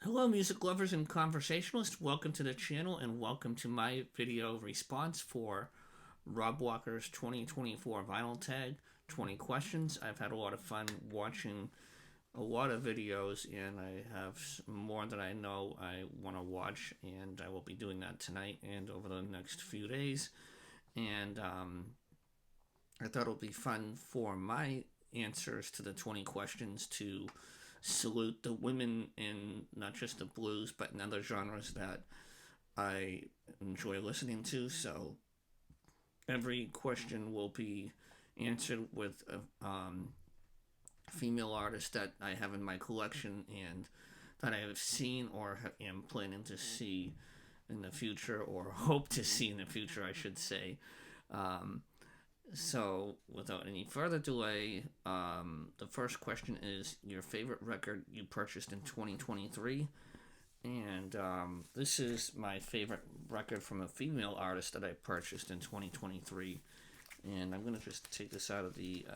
Hello, music lovers and conversationalists. Welcome to the channel and welcome to my video response for Rob Walker's 2024 vinyl tag 20 questions. I've had a lot of fun watching a lot of videos, and I have more that I know I want to watch, and I will be doing that tonight and over the next few days. And I thought it would be fun for my answers to the 20 questions to salute the women in not just the blues but in other genres that I enjoy listening to. So every question will be answered with a female artist that I have in my collection and that I have seen or am planning to see in the future, or hope to see in the future, I should say. Um, so, without any further delay, the first question is your favorite record you purchased in 2023. And this is my favorite record from a female artist that I purchased in 2023. And I'm going to just take this out of the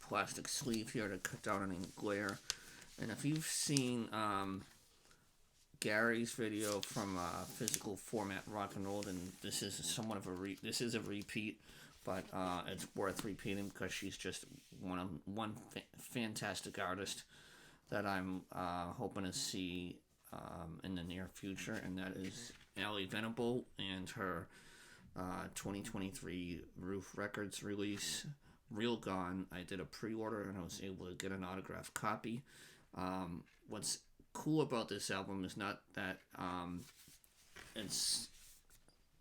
plastic sleeve here to cut down any glare. And if you've seen Gary's video from Physical Format Rock and Roll, and this is somewhat of this is a repeat, but it's worth repeating because she's just one fantastic artist that I'm hoping to see in the near future, and that is Allie Venable and her 2023 Roof Records release, Real Gone. I did a pre-order and I was able to get an autographed copy. What's cool about this album is not that it's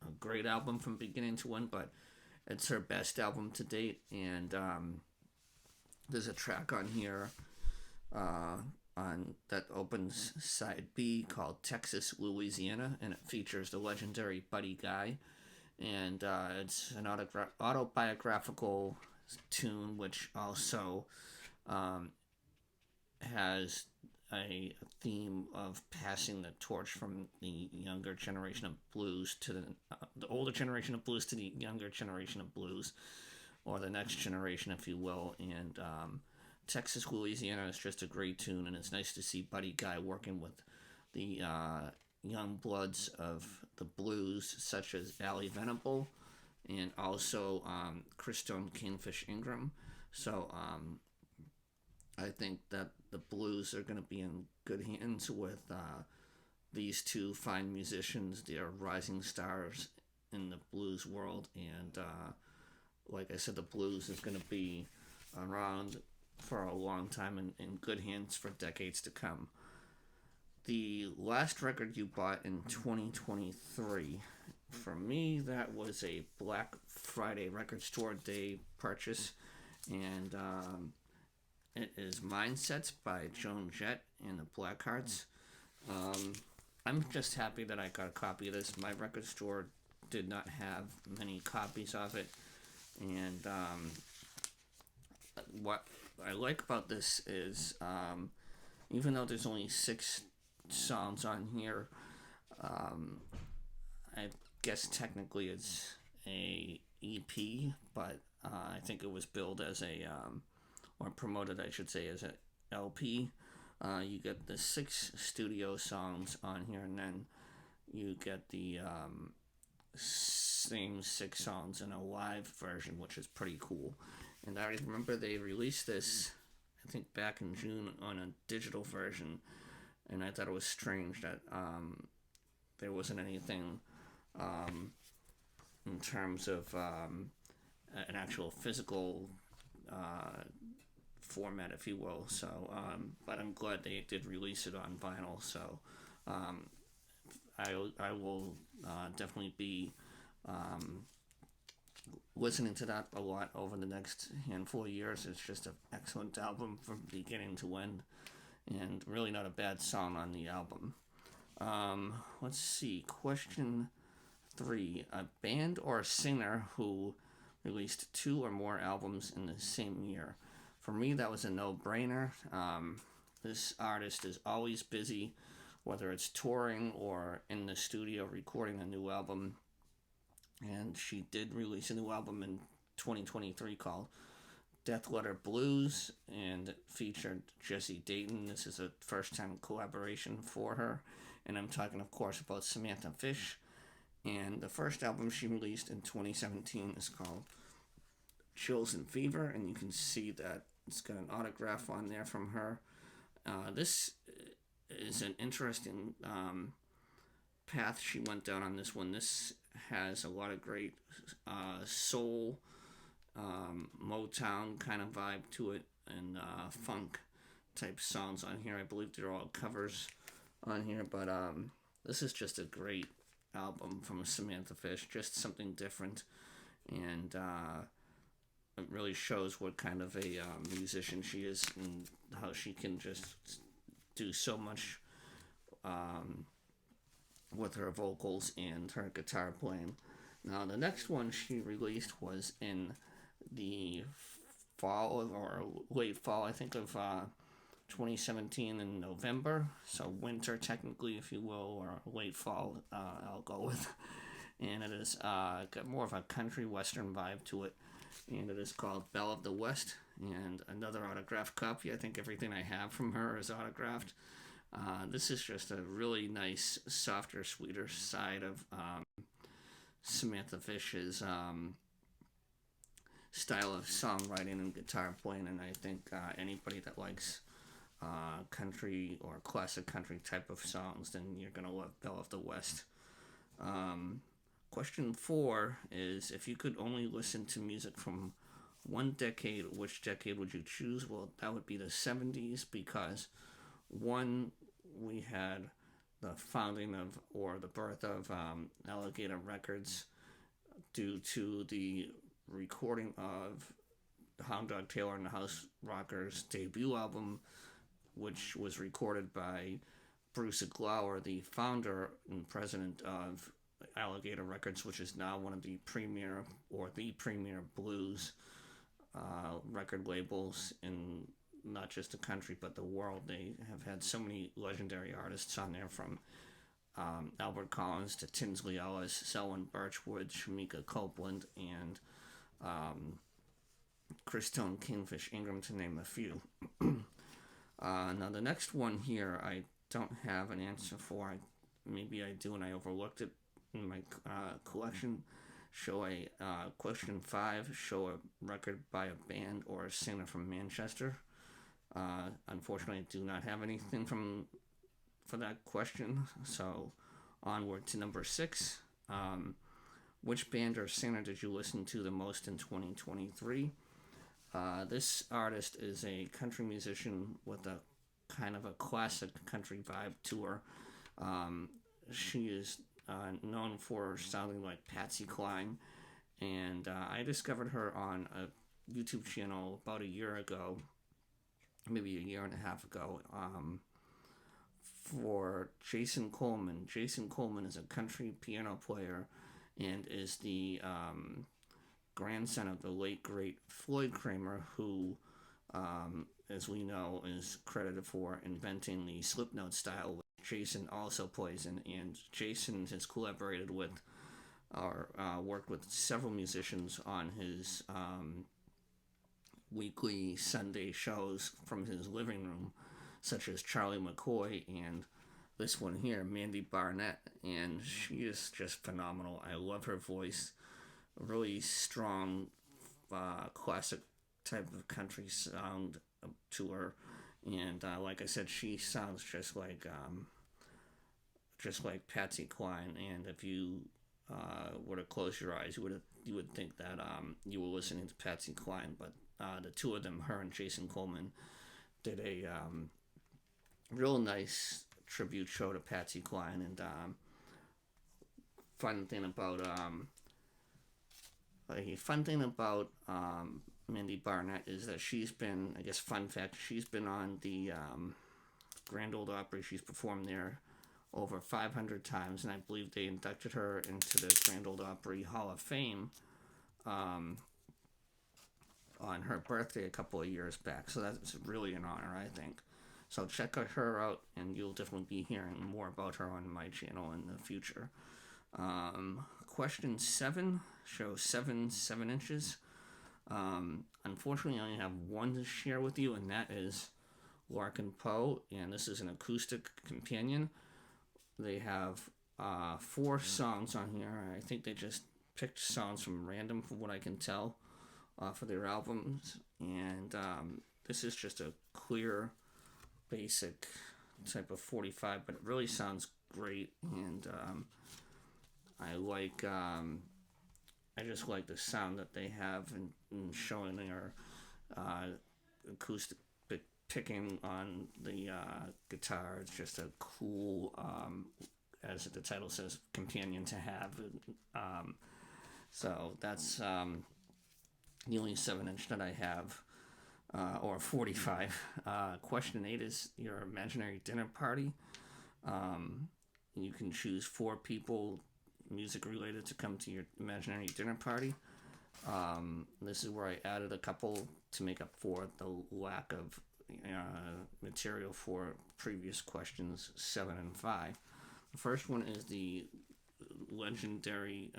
a great album from beginning to end, but it's her best album to date. And there's a track on here on that opens side B called Texas, Louisiana, and it features the legendary Buddy Guy. And it's an autobiographical tune, which also has a theme of passing the torch from the younger generation of blues to the older generation of blues to the younger generation of blues, or the next generation, if you will. And Texas, Louisiana is just a great tune, and it's nice to see Buddy Guy working with the young bloods of the blues, such as Allie Venable and also Christone Kingfish Ingram. So I think that the blues are going to be in good hands with these two fine musicians. They are rising stars in the blues world, and like I said, the blues is going to be around for a long time and in good hands for decades to come. The last record you bought in 2023, for me, that was a Black Friday record store day purchase, and it is Mindsets by Joan Jett and the Blackhearts. I'm just happy that I got a copy of this. My record store did not have many copies of it, and what I like about this is even though there's only 6 songs on here, I guess technically it's a EP, but I think it was billed as a or promoted, I should say, as an LP. You get the 6 studio songs on here, and then you get the same 6 songs in a live version, which is pretty cool. And I remember they released this, I think, back in June on a digital version, and I thought it was strange that there wasn't anything in terms of an actual physical format, if you will. So, but I'm glad they did release it on vinyl. So, I will definitely be listening to that a lot over the next handful of years. It's just an excellent album from beginning to end, and really not a bad song on the album. Let's see. Question 3: a band or a singer who released 2 or more albums in the same year. For me, that was a no-brainer. This artist is always busy, whether it's touring or in the studio recording a new album. And she did release a new album in 2023 called Death Letter Blues, and it featured Jesse Dayton. This is a first time collaboration for her, and I'm talking, of course, about Samantha Fish. And the first album she released in 2017 is called Chills and Fever, and you can see that it's got an autograph on there from her. This is an interesting path she went down on this one. This has a lot of great soul, Motown kind of vibe to it, and funk type songs on here. I believe they're all covers on here, but this is just a great album from Samantha Fish, just something different, and it really shows what kind of a musician she is and how she can just do so much with her vocals and her guitar playing. Now, the next one she released was in the fall or late fall, I think, of 2017 in November. So winter, technically, if you will, or late fall, I'll go with. And it is got more of a country western vibe to it. And it is called Belle of the West. And another autographed copy. I think everything I have from her is autographed. This is just a really nice, softer, sweeter side of Samantha Fish's style of songwriting and guitar playing, and I think anybody that likes country or classic country type of songs, then you're going to love Belle of the West. Question 4 is, if you could only listen to music from one decade, which decade would you choose? Well, that would be the 70s, because one, we had the founding of, or the birth of, Alligator Records, due to the recording of Hound Dog Taylor and the House Rockers' debut album, which was recorded by Bruce Glauer, the founder and president of Alligator Records, which is now one of the premier, or the premier blues record labels in not just the country but the world. They have had so many legendary artists on there, from Albert Collins to Tinsley Ellis, Selwyn Birchwood, Shamika Copeland, and Chris Tone, Kingfish Ingram, to name a few. Now the next one here I don't have an answer for. Maybe I do and I overlooked it in my collection. Show a question 5. Show a record by a band or a singer from Manchester. Unfortunately, I do not have anything for that question. So onward to number 6. Which band or singer did you listen to the most in 2023? This artist is a country musician with a kind of a classic country vibe to her. She is known for sounding like Patsy Cline, and I discovered her on a YouTube channel about a year ago, maybe a year and a half ago, for Jason Coleman. Jason Coleman is a country piano player and is the grandson of the late great Floyd Kramer, who, as we know, is credited for inventing the Slipknot style, which Jason also plays in. And Jason has collaborated with, or worked with, several musicians on his weekly Sunday shows from his living room, such as Charlie McCoy and this one here, Mandy Barnett, and she is just phenomenal. I love her voice. A really strong, classic type of country sound to her, and like I said, she sounds just like Patsy Cline. And if you were to close your eyes, you would think that you were listening to Patsy Cline. But the two of them, her and Jason Coleman, did a real nice tribute show to Patsy Cline. And fun thing about Mandy Barnett is that she's been, I guess, fun fact, she's been on the Grand Ole Opry. She's performed there over 500 times, and I believe they inducted her into the Grand Ole Opry Hall of Fame on her birthday a couple of years back. So that's really an honor, I think. So check her out, and you'll definitely be hearing more about her on my channel in the future. Question 7, show 7 inches. Unfortunately, I only have one to share with you, and that is Larkin Poe, and this is an acoustic companion. They have four songs on here. I think they just picked songs from random, from what I can tell, for their albums. And this is just a clear, basic type of 45, but it really sounds great. And I like, I just like the sound that they have in showing their acoustic picking on the guitar. It's just a cool, as the title says, companion to have. So that's the only 7-inch that I have, or 45. Question 8 is your imaginary dinner party. You can choose 4 people, music related, to come to your imaginary dinner party. This is where I added a couple to make up for the lack of material for previous questions 7 and 5. The first one is the legendary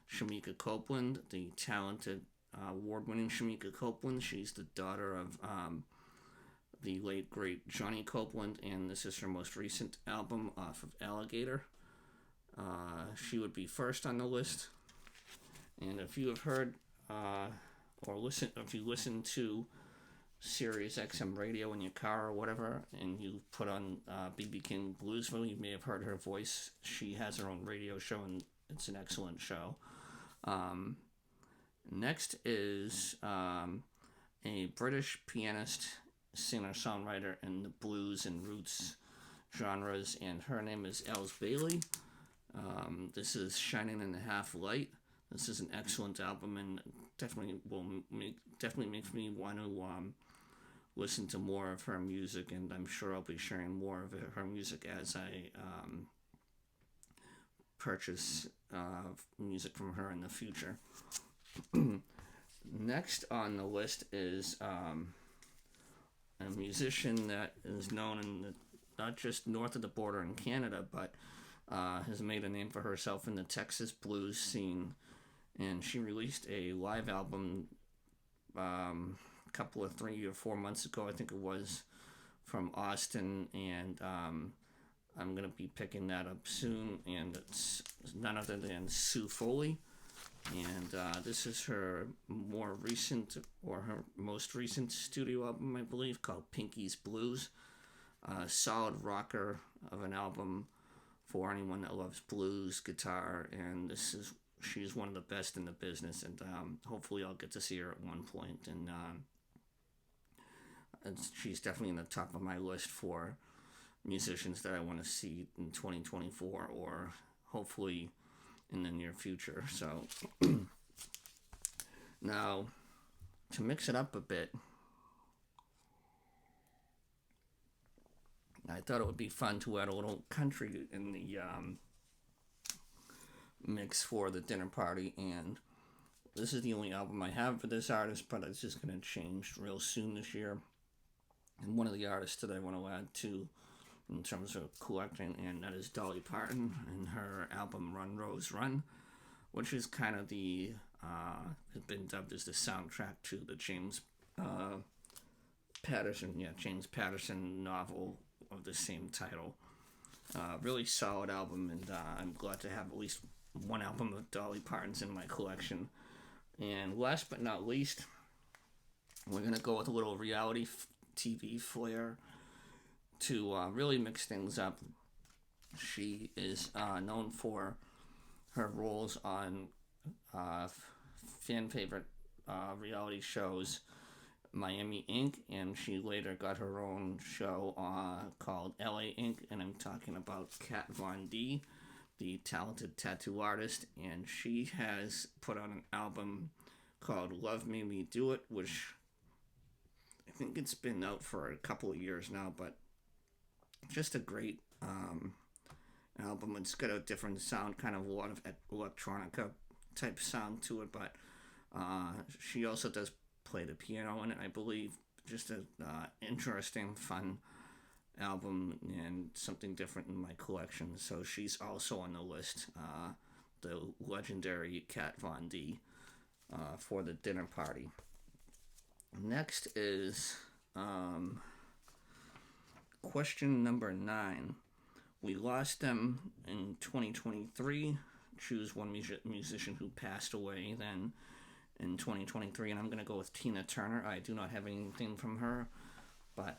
Shamika Copeland, the talented award-winning Shamika Copeland. She's the daughter of the late great Johnny Copeland, and this is her most recent album off of Alligator. She would be first on the list. And if you have heard if you listen to Sirius XM radio in your car or whatever, and you put on BB King Bluesville, you may have heard her voice. She has her own radio show, and it's an excellent show. Next is a British pianist, singer-songwriter in the blues and roots genres, and her name is Els Bailey. This is Shining in the Half Light. This is an excellent album, and definitely makes me want to listen to more of her music, and I'm sure I'll be sharing more of her music as I purchase music from her in the future. Next on the list is a musician that is known in not just north of the border in Canada, but has made a name for herself in the Texas blues scene. And she released a live album a couple of 3 or 4 months ago, I think it was, from Austin, and I'm going to be picking that up soon, and it's none other than Sue Foley. And this is her most recent studio album, I believe, called Pinky's Blues. Solid rocker of an album for anyone that loves blues, guitar, and she's one of the best in the business, and hopefully I'll get to see her at one point. And she's definitely in the top of my list for musicians that I want to see in 2024, or hopefully in the near future. So now, to mix it up a bit, I thought it would be fun to add a little country in the mix for the dinner party, and this is the only album I have for this artist, but it's just going to change real soon this year. And one of the artists that I want to add to in terms of collecting, and that is Dolly Parton and her album Run Rose Run, which is kind of has been dubbed as the soundtrack to the James Patterson novel of the same title. Really solid album, and I'm glad to have at least one album of Dolly Parton's in my collection. And last but not least, we're going to go with a little reality TV flair to really mix things up. She is known for her roles on fan favorite reality shows Miami Ink, and she later got her own show called LA Ink, and I'm talking about Kat Von D, the talented tattoo artist, and she has put out an album called Love Made Me Do It, which I think it's been out for a couple of years now, but just a great album. It's got a different sound, kind of a lot of electronica type sound to it, but she also does play the piano in it, I believe. Just a interesting, fun album and something different in my collection. So she's also on the list, the legendary Kat Von D. for the dinner party. Next is question number 9. We lost them in 2023. Choose one musician who passed away then in 2023, and I'm going to go with Tina Turner. I do not have anything from her, but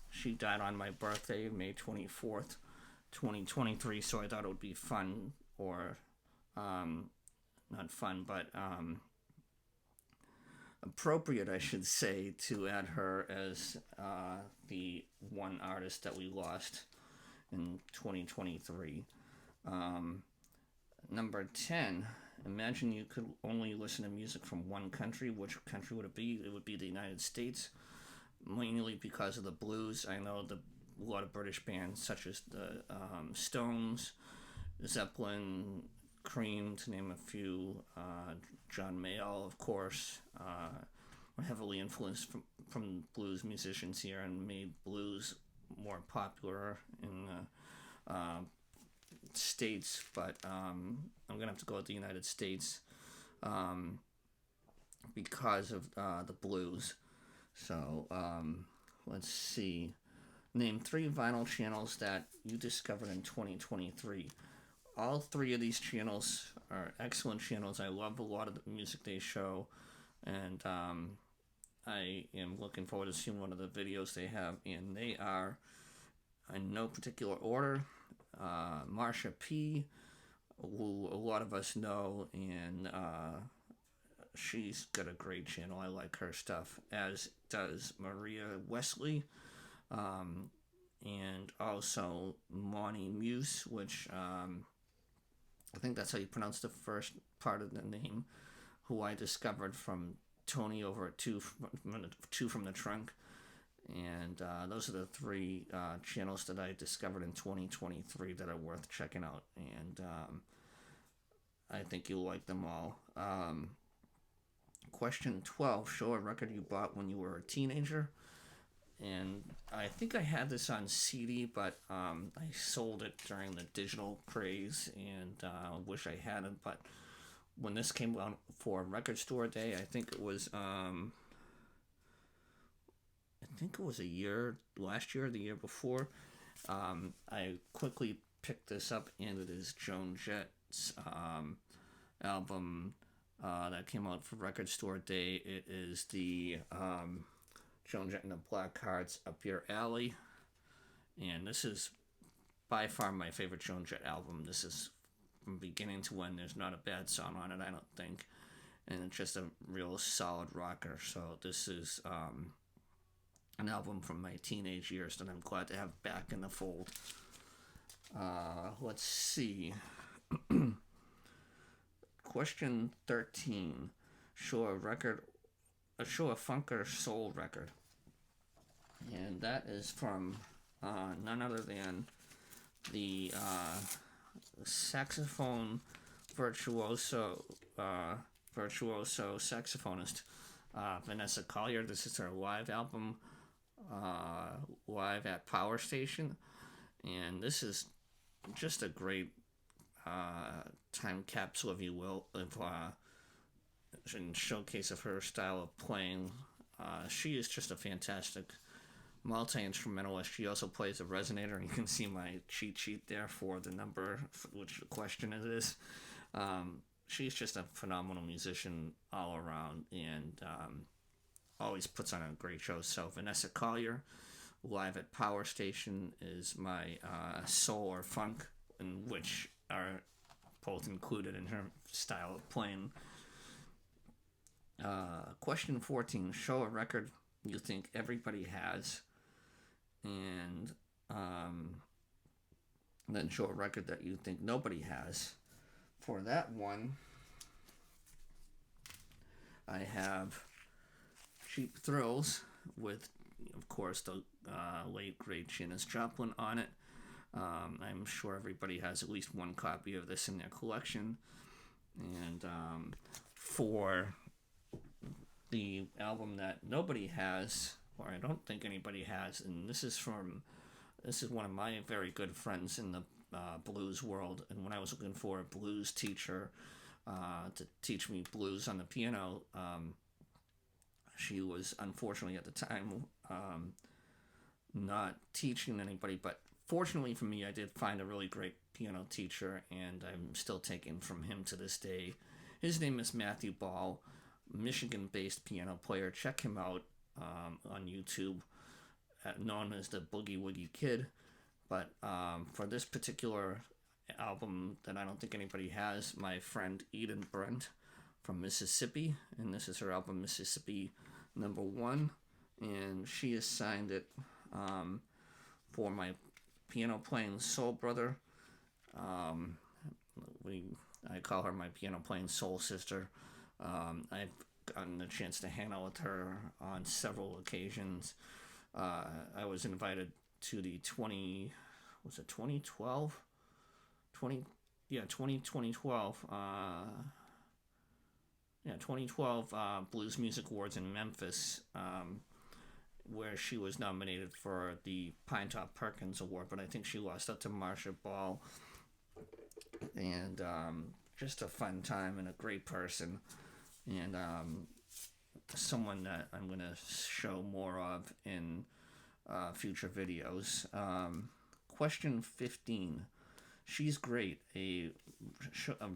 she died on my birthday, May 24th, 2023, so I thought it would be fun, or not fun, but appropriate, I should say, to add her as the one artist that we lost in 2023. Number 10, imagine you could only listen to music from one country. Which country would it be? It would be the United States, mainly because of the blues. I know a lot of British bands, such as the Stones, Zeppelin, Cream, to name a few, John Mayall, of course, were heavily influenced from blues musicians here and made blues more popular in the States, but I'm going to have to go with the United States because of the blues. So let's see. Name 3 vinyl channels that you discovered in 2023. All 3 of these channels are excellent channels. I love a lot of the music they show, and I am looking forward to seeing one of the videos they have, and they are, in no particular order, Marsha P., who a lot of us know, and she's got a great channel. I like her stuff, as does Maria Wesley, and also Monty Muse, which I think that's how you pronounce the first part of the name, who I discovered from Tony over at Two from the Trunk. And those are the 3 channels that I discovered in 2023 that are worth checking out. And I think you'll like them all. Question 12, show a record you bought when you were a teenager. And I think I had this on CD, but I sold it during the digital craze, and wish I hadn't. But when this came out for Record Store Day, I think it was last year, the year before. I quickly picked this up, and it is Joan Jett's album that came out for Record Store Day. It is the Joan Jett and the Blackhearts, Up Your Alley, and this is by far my favorite Joan Jett album. This is from beginning to end. There's not a bad song on it, I don't think, and it's just a real solid rocker. So this is an album from my teenage years that I'm glad to have back in the fold. Let's see. Question 13. Show a funk or soul record. And that is from none other than the saxophone virtuoso saxophonist Vanessa Collier. This is her live album, live at Power Station, and this is just a great time capsule, if you will, of and showcase of her style of playing. She is just a fantastic multi-instrumentalist. She also plays a resonator, and you can see my cheat sheet there for the number, which question it is. She's just a phenomenal musician all around, and always puts on a great show. So Vanessa Collier, live at Power Station, is my soul or funk, in which are both included in her style of playing. Question 14. Show a record you think everybody has, and then show a record that you think nobody has. For that one, I have Cheap Thrills with, of course, the late great Janis Joplin on it. I'm sure everybody has at least one copy of this in their collection. And for the album that nobody has, or I don't think anybody has, and this is one of my very good friends in the blues world, and when I was looking for a blues teacher, to teach me blues on the piano. She was unfortunately at the time not teaching anybody, but fortunately for me, I did find a really great piano teacher, and I'm still taking from him to this day. His name is Matthew Ball, Michigan-based piano player. Check him out on YouTube, known as the Boogie Woogie Kid. But for this particular album that I don't think anybody has, my friend Eden Brent from Mississippi, and this is her album Mississippi #1, and she assigned it for my piano playing soul brother. I call her my piano playing soul sister. I've gotten the chance to hang out with her on several occasions. I was invited to the 2012 Blues Music Awards in Memphis, where she was nominated for the Pinetop Perkins Award, but I think she lost out to Marsha Ball. And just a fun time and a great person, and someone that I'm going to show more of in future videos. Question 15. She's Great, a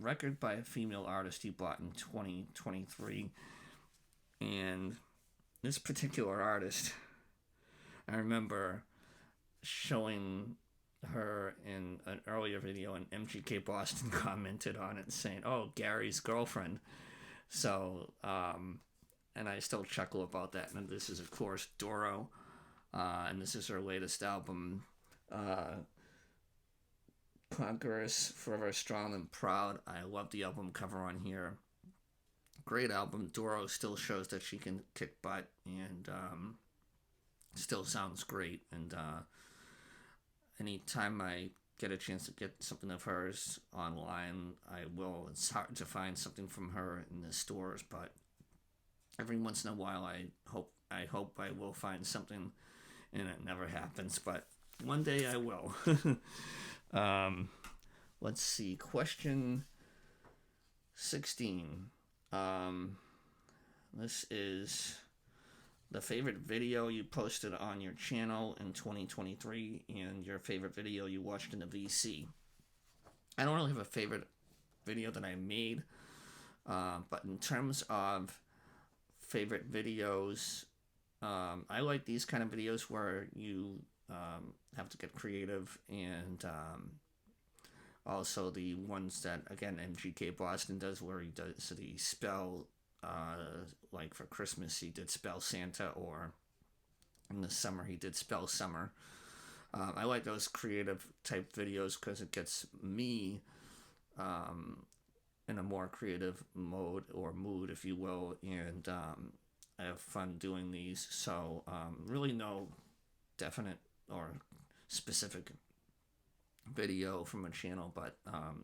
record by a female artist you bought in 2023. And this particular artist, I remember showing her in an earlier video, and MGK Boston commented on it saying, "Oh, Gary's girlfriend." So, and I still chuckle about that. And this is, of course, Doro, and this is her latest album, Conquerors, Forever Strong and Proud. I love the album cover on here. Great album. Doro still shows that she can kick butt, and still sounds great. And anytime I get a chance to get something of hers online, I will. It's hard to find something from her in the stores, but every once in a while I hope I will find something, and it never happens, but one day I will. Let's see. Question 16. This is the favorite video you posted on your channel in 2023 and your favorite video you watched in the VC. I don't really have a favorite video that I made, but in terms of favorite videos, I like these kind of videos where you have to get creative, and also the ones that, again, MGK Boston does, where he does the spell, like for Christmas he did Spell Santa, or in the summer he did Spell Summer. I like those creative type videos because it gets me in a more creative mode or mood, if you will, and I have fun doing these. So really no definite or specific video from a channel, but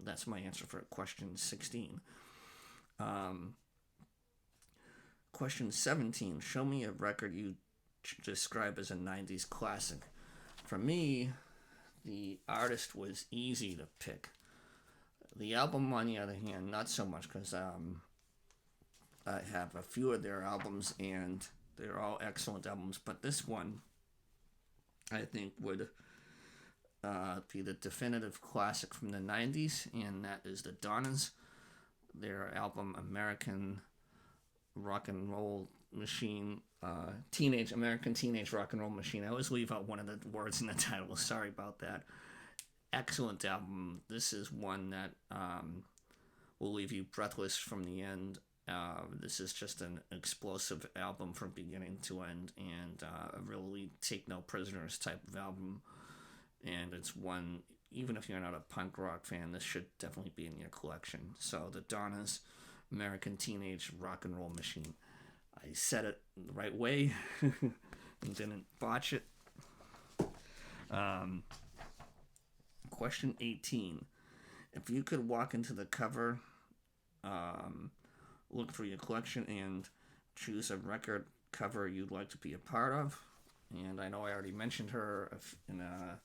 that's my answer for question 16. Question 17. Show me a record you describe as a 90s classic. For me, the artist was easy to pick. The album, on the other hand, not so much, because I have a few of their albums, and they're all excellent albums, but this one, I think, would be the definitive classic from the 90s, and that is the Donnas. Their album, American Rock and Roll Machine, American Teenage Rock and Roll Machine. I always leave out one of the words in the title. Sorry about that. Excellent album. This is one that will leave you breathless from the end. This is just an explosive album from beginning to end, and a really take no prisoners type of album. And it's one, even if you're not a punk rock fan, this should definitely be in your collection. So the Donnas, American Teenage Rock and Roll Machine. I said it the right way and didn't botch it. Question 18. If you could walk into the cover, look through your collection, and choose a record cover you'd like to be a part of, and I know I already mentioned her in the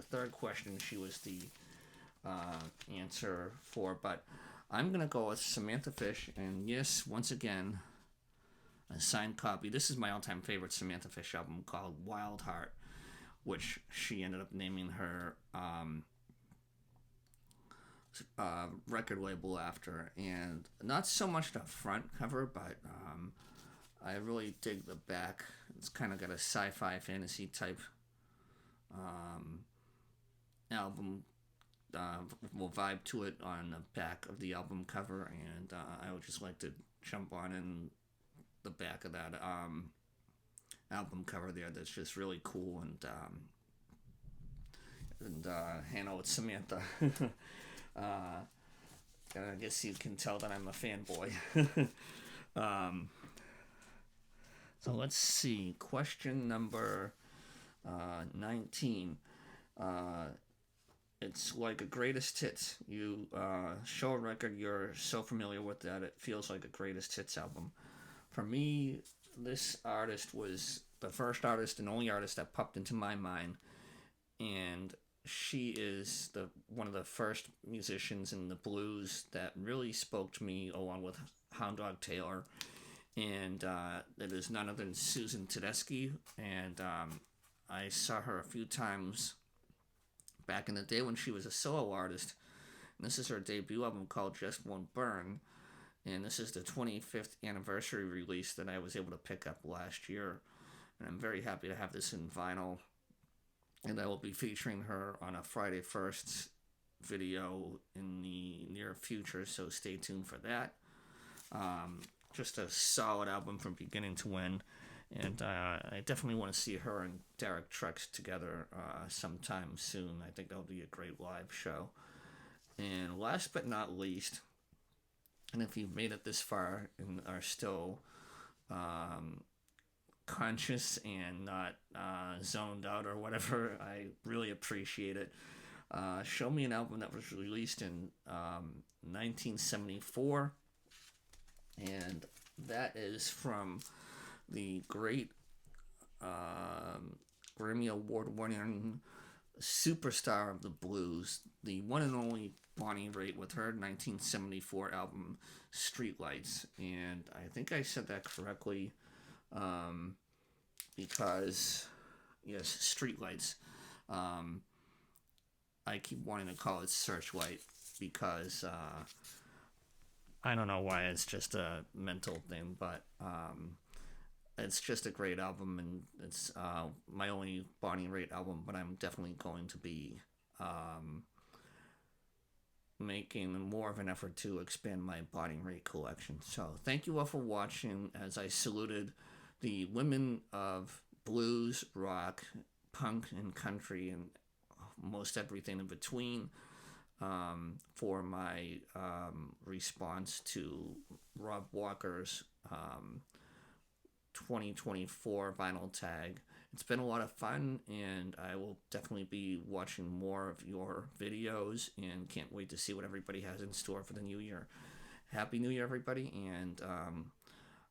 third question. She was the answer for, but I'm gonna go with Samantha Fish. And yes, once again, a signed copy. This is my all-time favorite Samantha Fish album called Wild Heart, which she ended up naming her record label after. And not so much the front cover, but I really dig the back. It's kind of got a sci-fi fantasy type album vibe to it on the back of the album cover, and I would just like to jump on in the back of that album cover there. That's just really cool, and hang out with Samantha. I guess you can tell that I'm a fanboy. So let's see. Question number 19. It's like a greatest hits. You show a record you're so familiar with that it feels like a greatest hits album. For me, this artist was the first artist and only artist that popped into my mind, and she is one of the first musicians in the blues that really spoke to me, along with Hound Dog Taylor, and it is none other than Susan Tedeschi, and I saw her a few times back in the day when she was a solo artist. And this is her debut album called Just Won't Burn. And this is the 25th anniversary release that I was able to pick up last year. And I'm very happy to have this in vinyl. And I will be featuring her on a Friday 1st video in the near future, so stay tuned for that. Just a solid album from beginning to end. And I definitely want to see her and Derek Trucks together sometime soon. I think that'll be a great live show. And last but not least, and if you've made it this far and are still conscious and not zoned out or whatever, I really appreciate it. Show me an album that was released in 1974. And that is from the great Grammy Award-winning superstar of the blues, the one and only Bonnie Raitt, with her 1974 album Streetlights. And I think I said that correctly because, yes, Streetlights. I keep wanting to call it Searchlight because I don't know why, it's just a mental thing, but it's just a great album, and it's my only Bonnie Raitt album, but I'm definitely going to be making more of an effort to expand my Bonnie Raitt collection. So thank you all for watching as I saluted the women of blues, rock, punk, and country, and most everything in between, for my response to Rob Walker's 2024 vinyl tag. It's been a lot of fun, and I will definitely be watching more of your videos, and can't wait to see what everybody has in store for the new year. Happy New Year, everybody, and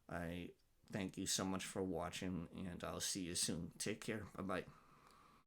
I thank you so much for watching, and I'll see you soon. Take care. Bye-bye.